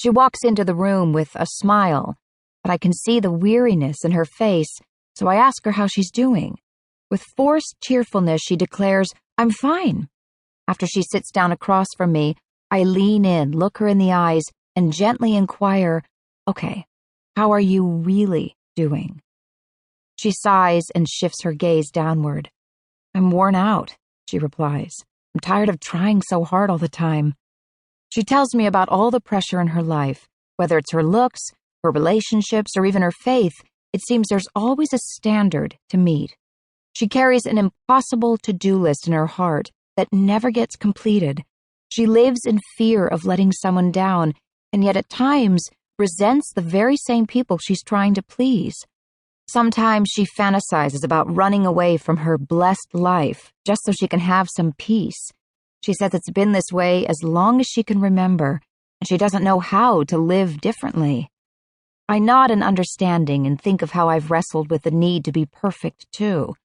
She walks into the room with a smile, but I can see the weariness in her face, so I ask her how she's doing. With forced cheerfulness, she declares, "I'm fine." After she sits down across from me, I lean in, look her in the eyes, and gently inquire, "Okay, how are you really doing?" She sighs and shifts her gaze downward. "I'm worn out," she replies. "I'm tired of trying so hard all the time." She tells me about all the pressure in her life. Whether it's her looks, her relationships, or even her faith, it seems there's always a standard to meet. She carries an impossible to-do list in her heart that never gets completed. She lives in fear of letting someone down, and yet at times resents the very same people she's trying to please. Sometimes she fantasizes about running away from her blessed life just so she can have some peace. She says it's been this way as long as she can remember, and she doesn't know how to live differently. I nod in understanding and think of how I've wrestled with the need to be perfect, too.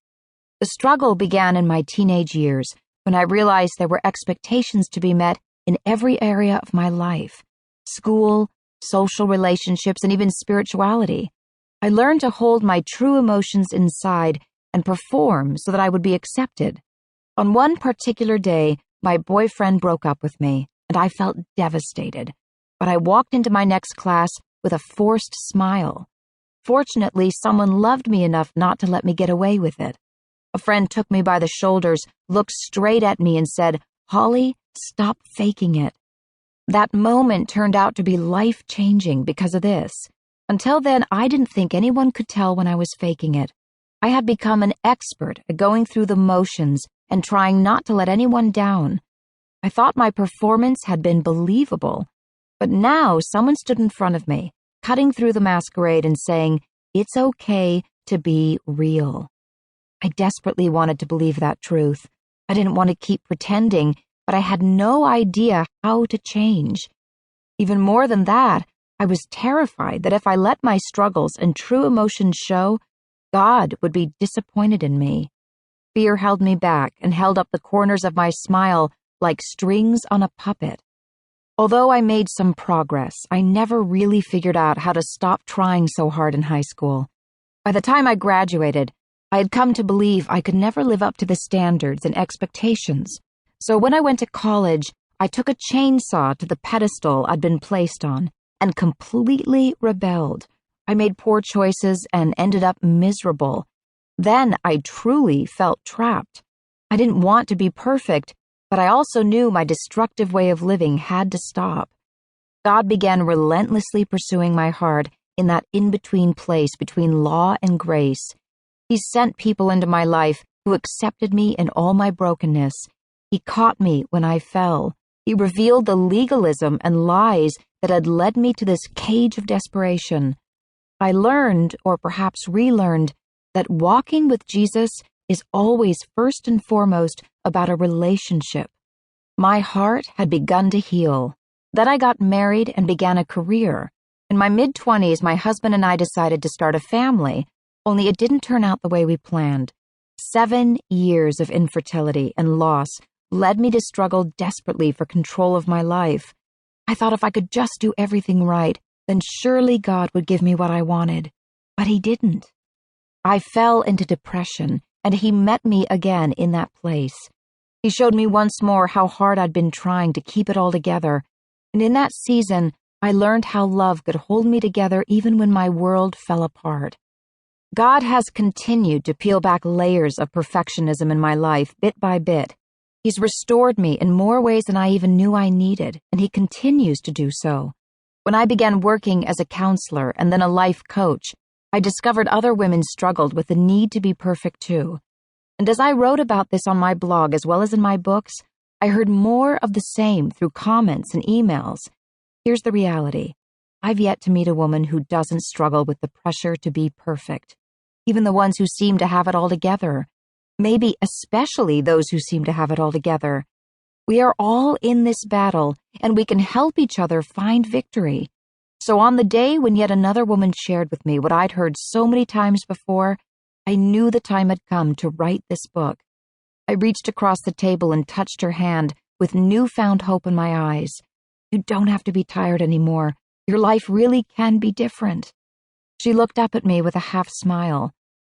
The struggle began in my teenage years when I realized there were expectations to be met in every area of my life: school, social relationships, and even spirituality. I learned to hold my true emotions inside and perform so that I would be accepted. On one particular day, my boyfriend broke up with me, and I felt devastated, but I walked into my next class with a forced smile. Fortunately, someone loved me enough not to let me get away with it. A friend took me by the shoulders, looked straight at me, and said, "Holley, stop faking it." That moment turned out to be life-changing because of this. Until then, I didn't think anyone could tell when I was faking it. I had become an expert at going through the motions and trying not to let anyone down. I thought my performance had been believable, but now someone stood in front of me, cutting through the masquerade and saying, "It's okay to be real." I desperately wanted to believe that truth. I didn't want to keep pretending, but I had no idea how to change. Even more than that, I was terrified that if I let my struggles and true emotions show, God would be disappointed in me. Fear held me back and held up the corners of my smile like strings on a puppet. Although I made some progress, I never really figured out how to stop trying so hard in high school. By the time I graduated, I had come to believe I could never live up to the standards and expectations. So when I went to college, I took a chainsaw to the pedestal I'd been placed on and completely rebelled. I made poor choices and ended up miserable. Then I truly felt trapped. I didn't want to be perfect, but I also knew my destructive way of living had to stop. God began relentlessly pursuing my heart in that in-between place between law and grace. He sent people into my life who accepted me in all my brokenness. He caught me when I fell. He revealed the legalism and lies that had led me to this cage of desperation. I learned, or perhaps relearned, that walking with Jesus is always first and foremost about a relationship. My heart had begun to heal. Then I got married and began a career. In my mid-20s, my husband and I decided to start a family, only it didn't turn out the way we planned. 7 years of infertility and loss led me to struggle desperately for control of my life. I thought if I could just do everything right, then surely God would give me what I wanted. But He didn't. I fell into depression, and He met me again in that place. He showed me once more how hard I'd been trying to keep it all together, and in that season, I learned how love could hold me together even when my world fell apart. God has continued to peel back layers of perfectionism in my life bit by bit. He's restored me in more ways than I even knew I needed, and He continues to do so. When I began working as a counselor and then a life coach, I discovered other women struggled with the need to be perfect too. And as I wrote about this on my blog as well as in my books, I heard more of the same through comments and emails. Here's the reality. I've yet to meet a woman who doesn't struggle with the pressure to be perfect. Even the ones who seem to have it all together. Maybe especially those who seem to have it all together. We are all in this battle, and we can help each other find victory. So on the day when yet another woman shared with me what I'd heard so many times before, I knew the time had come to write this book. I reached across the table and touched her hand with newfound hope in my eyes. You don't have to be tired anymore. Your life really can be different." She looked up at me with a half smile.